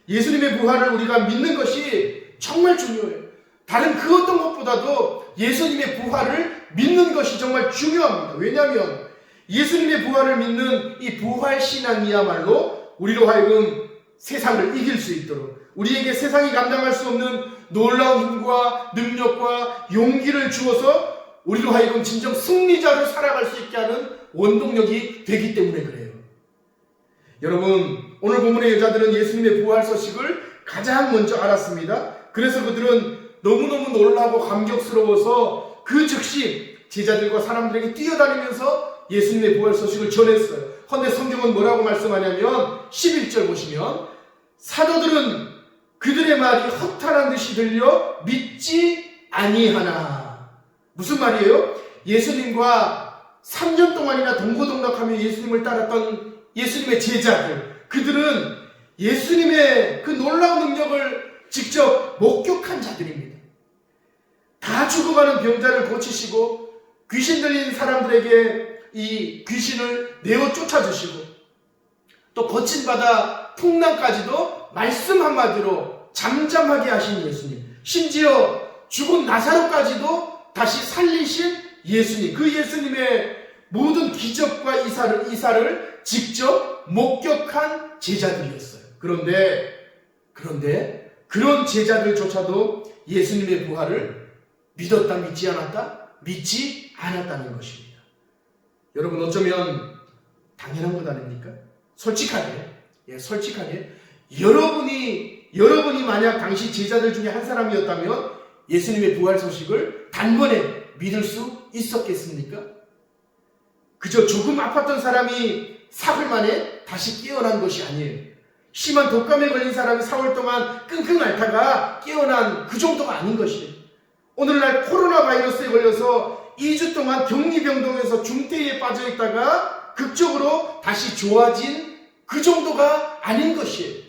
예수님의 부활을 우리가 믿는 것이 정말 중요해요. 다른 그 어떤 것보다도 예수님의 부활을 믿는 것이 정말 중요합니다. 왜냐하면 예수님의 부활을 믿는 이 부활 신앙이야말로 우리로 하여금 세상을 이길 수 있도록, 우리에게 세상이 감당할 수 없는 놀라운 힘과 능력과 용기를 주어서 우리로 하여금 진정 승리자로 살아갈 수 있게 하는 원동력이 되기 때문에 그래요. 여러분, 오늘 본문의 여자들은 예수님의 부활 소식을 가장 먼저 알았습니다. 그래서 그들은 너무너무 놀라고 감격스러워서 그 즉시 제자들과 사람들에게 뛰어다니면서 예수님의 부활 소식을 전했어요. 그런데 성경은 뭐라고 말씀하냐면 11절 보시면 사도들은 그들의 말이 허탄한 듯이 들려 믿지 아니하나. 무슨 말이에요? 예수님과 3년 동안이나 동고동락하며 예수님을 따랐던 예수님의 제자들, 그들은 예수님의 그 놀라운 능력을 직접 목격한 자들입니다. 다 죽어가는 병자를 고치시고 귀신 들린 사람들에게 이 귀신을 내어 쫓아주시고 또 거친 바다 풍랑까지도 말씀 한마디로 잠잠하게 하신 예수님, 심지어 죽은 나사로까지도 다시 살리신 예수님, 그 예수님의 모든 기적과 이사를 직접 목격한 제자들이었어요. 그런데 그런 제자들조차도 예수님의 부활을 믿었다, 믿지 않았다? 믿지 않았다는 것입니다. 여러분, 어쩌면 당연한 것 아닙니까? 솔직하게 여러분이 만약 당시 제자들 중에 한 사람이었다면 예수님의 부활 소식을 단번에 믿을 수 있었겠습니까? 그저 조금 아팠던 사람이 사흘 만에 다시 깨어난 것이 아니에요. 심한 독감에 걸린 사람이 4월 동안 끙끙 앓다가 깨어난 그 정도가 아닌 것이에요. 오늘날 코로나 바이러스에 걸려서 2주 동안 격리병동에서 중태에 빠져 있다가 극적으로 다시 좋아진 그 정도가 아닌 것이에요.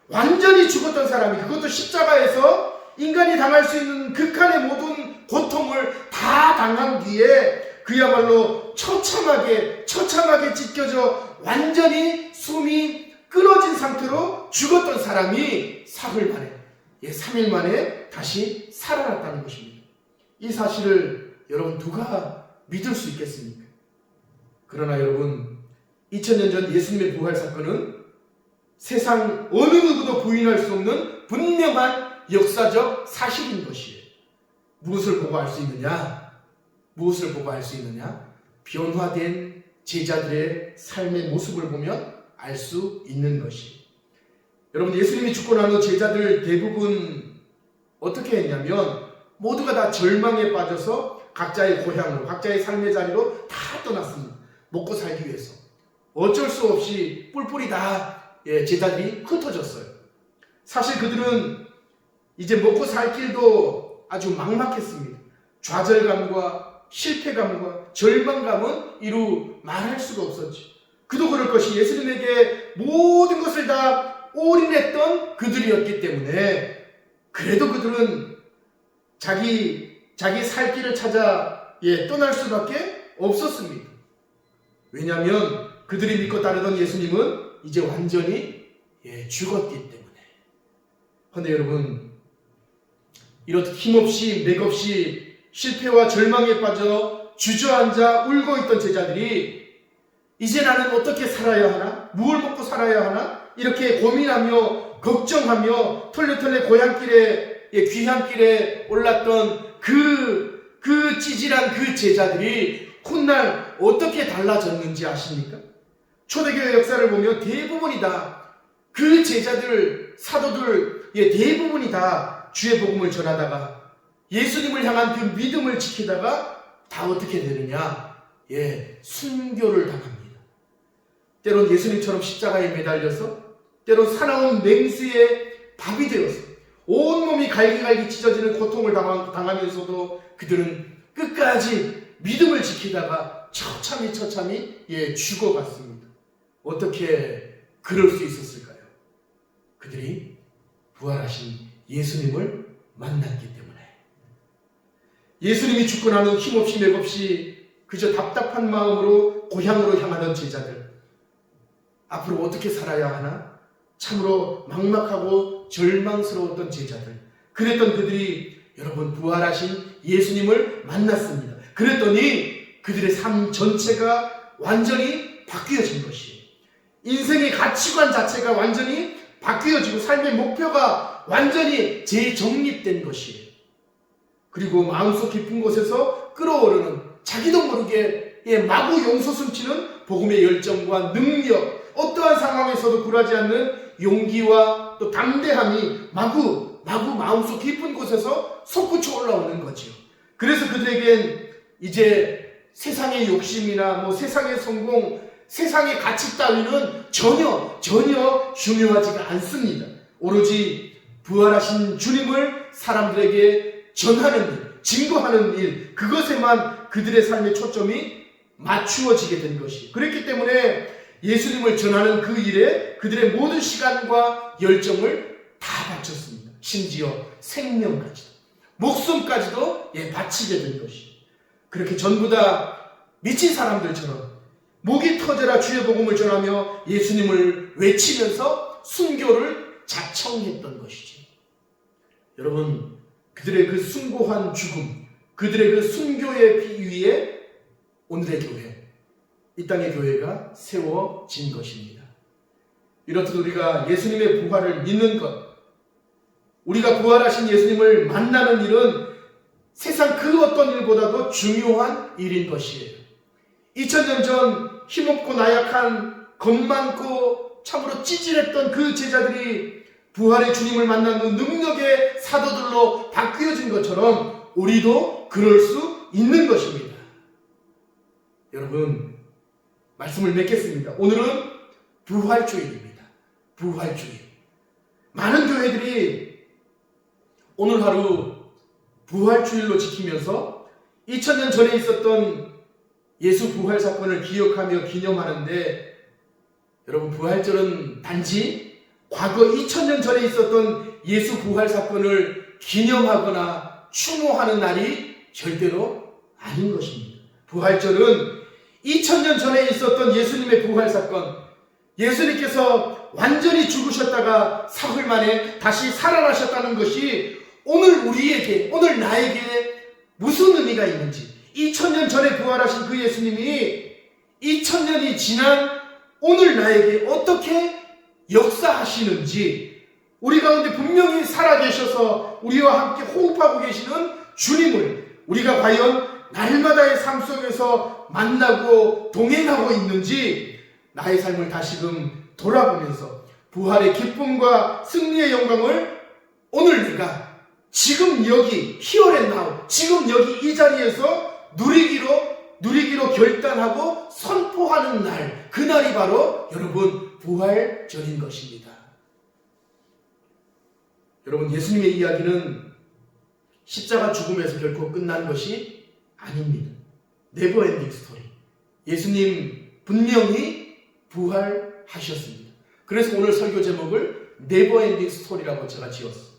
완전히 죽었던 사람이, 그것도 십자가에서 인간이 당할 수 있는 극한의 모든 고통을 다 당한 뒤에 그야말로 처참하게 찢겨져 완전히 숨이 끊어진 상태로 죽었던 사람이 사흘 만에, 3일 만에 다시 살아났다는 것입니다. 이 사실을 여러분 누가 믿을 수 있겠습니까? 그러나 여러분, 2000년 전 예수님의 부활 사건은 세상 어느 누구도 부인할 수 없는 분명한 역사적 사실인 것이에요. 무엇을 보고 알 수 있느냐? 무엇을 보고 알 수 있느냐? 변화된 제자들의 삶의 모습을 보면 알 수 있는 것이에요. 여러분, 예수님이 죽고 난 후 제자들 대부분 어떻게 했냐면 모두가 다 절망에 빠져서 각자의 고향으로, 각자의 삶의 자리로 다 떠났습니다. 먹고 살기 위해서. 어쩔 수 없이 뿔뿔이 다 제자들이 흩어졌어요. 사실 그들은 이제 먹고 살 길도 아주 막막했습니다. 좌절감과 실패감과 절망감은 이루 말할 수가 없었지. 그도 그럴 것이 예수님에게 모든 것을 다 올인했던 그들이었기 때문에 그래도 그들은 자기 살 길을 찾아 떠날 수밖에 없었습니다. 왜냐하면 그들이 믿고 따르던 예수님은 이제 완전히 죽었기 때문에. 그런데 여러분, 이렇듯 힘없이 맥없이 실패와 절망에 빠져 주저앉아 울고 있던 제자들이 이제 나는 어떻게 살아야 하나? 무엇을 먹고 살아야 하나? 이렇게 고민하며 걱정하며 털레털레 고향길에 귀향길에 올랐던 그 찌질한 그 제자들이 훗날 어떻게 달라졌는지 아십니까? 초대교회 역사를 보면 대부분이 다 그 제자들, 사도들 대부분이 다 주의 복음을 전하다가 예수님을 향한 그 믿음을 지키다가 다 어떻게 되느냐? 순교를 당합니다. 때론 예수님처럼 십자가에 매달려서, 때론 사나운 맹수의 밥이 되어서 온몸이 갈기갈기 찢어지는 고통을 당하면서도 그들은 끝까지 믿음을 지키다가 처참히 죽어갔습니다. 어떻게 그럴 수 있었을까요? 그들이 부활하신 예수님을 만났기 때문에. 예수님이 죽고 나는 힘없이 맥없이 그저 답답한 마음으로 고향으로 향하던 제자들, 앞으로 어떻게 살아야 하나? 참으로 막막하고 절망스러웠던 제자들, 그랬던 그들이 여러분 부활하신 예수님을 만났습니다. 그랬더니 그들의 삶 전체가 완전히 바뀌어진 것이에요. 인생의 가치관 자체가 완전히 바뀌어지고 삶의 목표가 완전히 재정립된 것이에요. 그리고 마음속 깊은 곳에서 끓어오르는 자기도 모르게 마구 용솟음치는 복음의 열정과 능력, 어떠한 상황에서도 굴하지 않는 용기와 또 담대함이 마구 마음속 깊은 곳에서 솟구쳐 올라오는 거죠. 그래서 그들에겐 이제 세상의 욕심이나 세상의 성공, 세상의 가치 따위는 전혀 중요하지가 않습니다. 오로지 부활하신 주님을 사람들에게 전하는 일, 증거하는 일, 그것에만 그들의 삶의 초점이 맞추어지게 된 것이. 그렇기 때문에 예수님을 전하는 그 일에 그들의 모든 시간과 열정을 다 바쳤습니다. 심지어 생명까지도, 목숨까지도 바치게 된 것이. 그렇게 전부 다 미친 사람들처럼 목이 터져라 주의 복음을 전하며 예수님을 외치면서 순교를 자청했던 것이지. 여러분, 그들의 그 숭고한 죽음, 그들의 그 순교의 비 위에 오늘의 교회, 이 땅의 교회가 세워진 것입니다. 이렇듯 우리가 예수님의 부활을 믿는 것, 우리가 부활하신 예수님을 만나는 일은 세상 그 어떤 일보다도 중요한 일인 것이에요. 2000년 전 힘없고 나약한 겁 많고 참으로 찌질했던 그 제자들이 부활의 주님을 만난 그 능력의 사도들로 바뀌어진 것처럼 우리도 그럴 수 있는 것입니다. 여러분, 말씀을 맺겠습니다. 오늘은 부활주일입니다. 부활주일. 많은 교회들이 오늘 하루 부활주일로 지키면서 2000년 전에 있었던 예수 부활 사건을 기억하며 기념하는데, 여러분, 부활절은 단지 과거 2000년 전에 있었던 예수 부활 사건을 기념하거나 추모하는 날이 절대로 아닌 것입니다. 부활절은 2000년 전에 있었던 예수님의 부활 사건, 예수님께서 완전히 죽으셨다가 사흘 만에 다시 살아나셨다는 것이 오늘 우리에게, 오늘 나에게 무슨 의미가 있는지, 2000년 전에 부활하신 그 예수님이 2000년이 지난 오늘 나에게 어떻게 역사하시는지, 우리 가운데 분명히 살아계셔서 우리와 함께 호흡하고 계시는 주님을 우리가 과연 날마다의 삶 속에서 만나고 동행하고 있는지, 나의 삶을 다시금 돌아보면서 부활의 기쁨과 승리의 영광을 오늘 내가 지금 여기 here and now, 지금 여기 이 자리에서 누리기로 결단하고 선포하는 날, 그날이 바로 여러분 부활절인 것입니다. 여러분, 예수님의 이야기는 십자가 죽음에서 결코 끝난 것이 아닙니다. 네버엔딩 스토리. 예수님 분명히 부활하셨습니다. 그래서 오늘 설교 제목을 네버엔딩 스토리라고 제가 지었어요.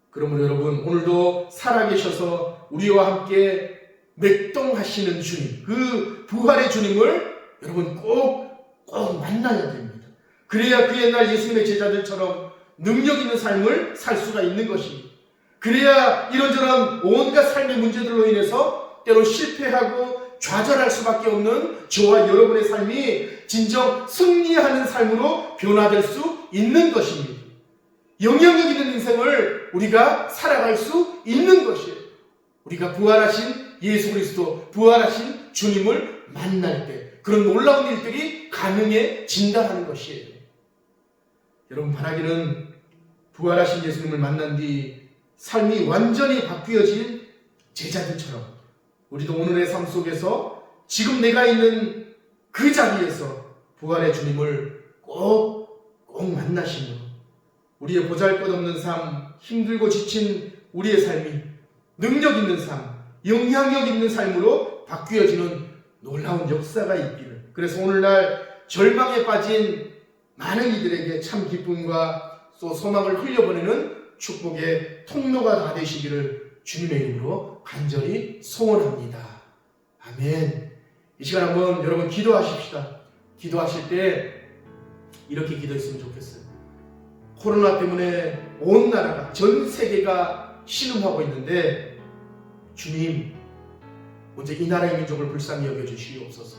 그러므로 여러분, 오늘도 살아계셔서 우리와 함께 맥동하시는 주님, 그 부활의 주님을 여러분 꼭 만나야 됩니다. 그래야 그 옛날 예수님의 제자들처럼 능력 있는 삶을 살 수가 있는 것입니다. 그래야 이런저런 온갖 삶의 문제들로 인해서 때로 실패하고 좌절할 수밖에 없는 저와 여러분의 삶이 진정 승리하는 삶으로 변화될 수 있는 것입니다. 영향력 있는 인생을 우리가 살아갈 수 있는 것이에요. 우리가 부활하신 예수 그리스도, 부활하신 주님을 만날 때 그런 놀라운 일들이 가능해진다는 것이에요. 여러분, 바라기는 부활하신 예수님을 만난 뒤 삶이 완전히 바뀌어진 제자들처럼 우리도 오늘의 삶 속에서 지금 내가 있는 그 자리에서 부활의 주님을 꼭 만나시며 우리의 보잘것없는 삶, 힘들고 지친 우리의 삶이 능력 있는 삶, 영향력 있는 삶으로 바뀌어지는 놀라운 역사가 있기를. 그래서 오늘날 절망에 빠진 많은 이들에게 참 기쁨과 또 소망을 흘려보내는 축복의 통로가 다 되시기를 주님의 이름으로 간절히 소원합니다. 아멘. 이 시간 한번 여러분 기도하십시다. 기도하실 때 이렇게 기도했으면 좋겠어요. 코로나 때문에 온 나라가, 전 세계가 신음하고 있는데 주님, 먼저 이 나라의 민족을 불쌍히 여겨주시옵소서.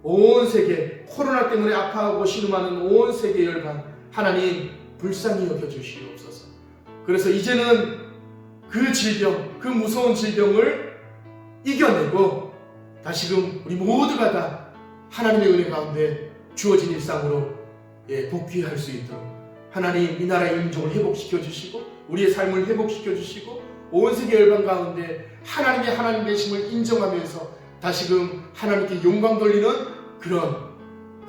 온 세계, 코로나 때문에 아파하고 신음하는 온 세계 열방, 하나님 불쌍히 여겨주시옵소서. 그래서 이제는 그 질병, 그 무서운 질병을 이겨내고 다시금 우리 모두가 다 하나님의 은혜 가운데 주어진 일상으로 복귀할 수 있도록 하나님 이 나라의 민족을 회복시켜 주시고 우리의 삶을 회복시켜 주시고 온 세계 열방 가운데 하나님의 하나님 되심을 인정하면서 다시금 하나님께 영광 돌리는 그런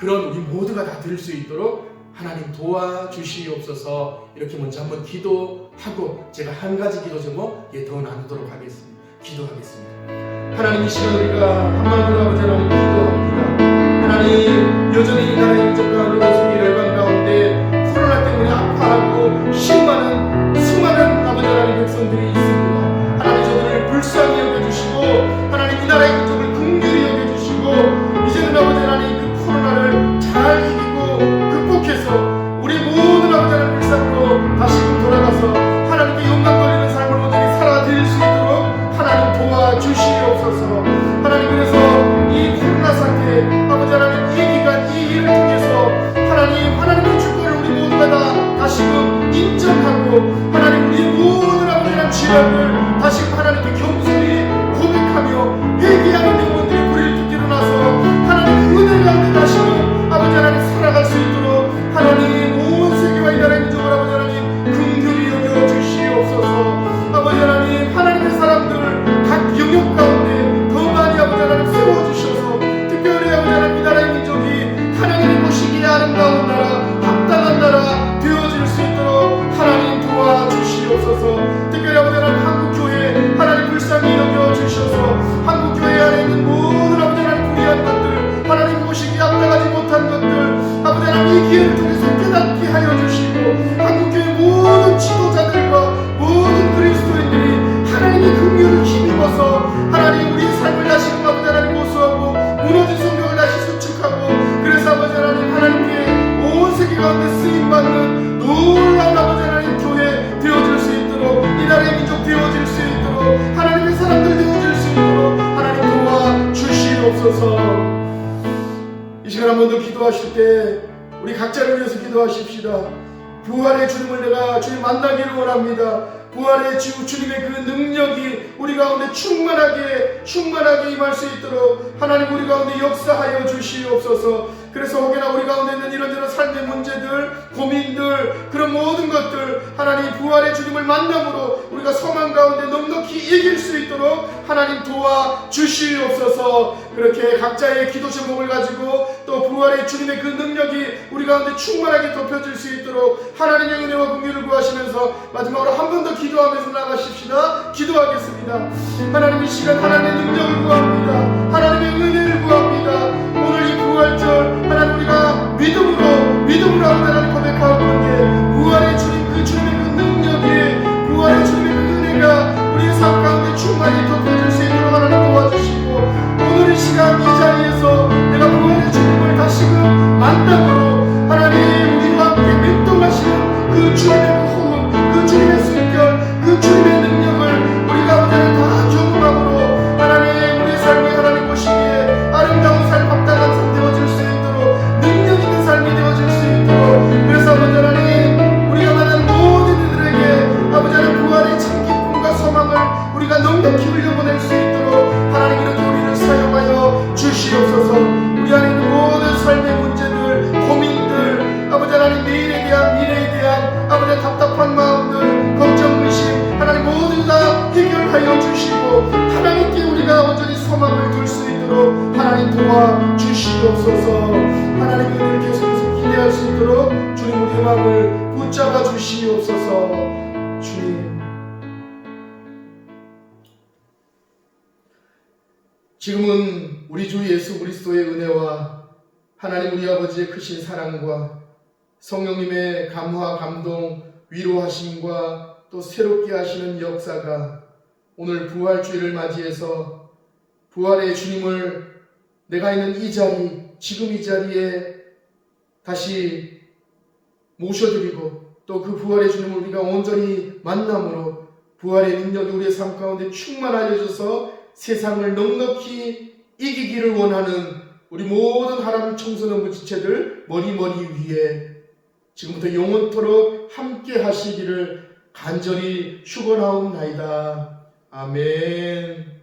우리 모두가 다 될 수 있도록 하나님 도와주시옵소서. 이렇게 먼저 한번 기도하고 제가 한 가지 기도 제목 더 나누도록 하겠습니다. 기도하겠습니다. 하나님, 이 시간 우리가 한마디로 아버지 하나님 기도합니다. 하나님, 여전히 이 나라의 민족 가운데 온 세계 열방 가운데 코로나 때문에 아파하고 신음하는 수많은 아버지 하나님 백성들이 있습니다. 하나님, 저들을 불쌍히 여겨주시고 하나님 이 나라의 민족을 긍휼히 여겨주시고 이제는 아버지 하나님 그 코로나를 잘 이기고 극복해서 우리 모든 아버지 하나님 일상으로 다시금 돌아가서 하나님께 영광 돌리는 삶을 온전히 살아드릴 수 있도록 하나님 도와주시옵소서. 하나님, 그래서 이 코로나 상태 아버지 하나님 이 기간 이 일을 통해서 하나님의 축복을 우리 모두가 다 다시금 인정하고 하나님 우리 모든 아버지 하나님 죄악을 다시금 하나님께 겸손히 고백하며 회개하는 영혼들이 우리를 듣게 일어나서 하나님의 은혜 가운데 다시금 아버지 하나님 살아갈 수 있도록 하나님 온 세계와 이 나라의 민족을 아버지 하나님 긍휼히 여겨 주시옵소서. 아버지 하나님, 하나님의 사람들 각 영역 가운데 더 많이 아버지 하나님 세워주셔서 특별히 아버지 하나님 이 나라의 민족이 하나님의 보시기에 아름다운 나라, 합당한 나라 되어질 수 있도록 하나님 도와주시옵소서. 특별히 아버지 하나님 한국 기도하실 때 우리 각자를 위해서 기도하십시다. 부활의 주님을 내가 주님 만나기를 원합니다. 부활의 주님의 그 능력이 우리 가운데 충만하게 임할 수 있도록 하나님 우리 가운데 역사하여 주시옵소서. 그래서 혹여나 우리 가운데 있는 이런저런 삶의 문제들, 고민들, 그런 모든 것들 하나님 부활의 주님을 만남으로 우리가 소망 가운데 넉넉히 이길 수 있도록 하나님 도와주시옵소서. 그렇게 각자의 기도 제목을 가지고 또 부활의 주님의 그 능력이 우리 가운데 충만하게 덮여질 수 있도록 하나님의 은혜와 긍휼을 구하시면서 마지막으로 한 번 더 기도하면서 나가십시다. 기도하겠습니다. 하나님 이 시간 하나님의 능력을 구합니다. 하나님의 은혜를 구합니다. 오늘 이 부활절 하나님 우리가 믿음으로 하나님 고백하올 건데 부활의 주님 그 주님의 그 능력이 부활의 주님의 그 은혜가 우리의 삶 가운데 충만히 덮여질 수 있도록 하나님 도와주시고 오늘 이 시간 이 자리에서 내가 부활의 주님을 다시금 만남으로 하나님 우리와 함께 맹동하시는 그 주님의 그 호흡 그 주님의 숨결 그 주님의 능력을 우리가 오늘 다 경험함으로 하나님 우리의 삶이 하나님 보시기에 아름다운 삶 합당한 삶 되어질 수 있도록 능력 있는 삶이 되어질 수 있도록 그래서 아버지 하나님 우리가 만난 모든 이들에게 아버지 하나님 부활의 참 기쁨과 소망을 우리가 넉넉히 흘려보낼 수 있도록 하나님 이렇게 우리를 사용하여 주시옵소서. 우리 안에 있는 모든 삶의 문제들 고민들 아버지 하나님 내일에 대한 미래에 대한 아버지 하나님 답답한 마음들 걱정 의심 하나님 모두 다 해결하여 주시고 하나님께 우리가 온전히 소망을 둘 수 있도록 하나님 도와주시옵소서. 하나님의 은혜를 계속해서 기대할 수 있도록 주님 우리의 마음을 붙잡아 주시옵소서. 주님 지금은 우리 주 예수 그리스도의 은혜와 하나님 우리 아버지의 크신 사랑과 성령님의 감화 감동 위로하심과 또 새롭게 하시는 역사가 오늘 부활주일을 맞이해서 부활의 주님을 내가 있는 이 자리 지금 이 자리에 다시 모셔드리고 또 그 부활의 주님을 우리가 온전히 만남으로 부활의 능력이 우리의 삶 가운데 충만하여져서 세상을 넉넉히 이기기를 원하는 우리 모든 하나님 청소년 지체들 머리 위에 지금부터 영원토록 함께 하시기를 간절히 축원하옵나이다. 아멘.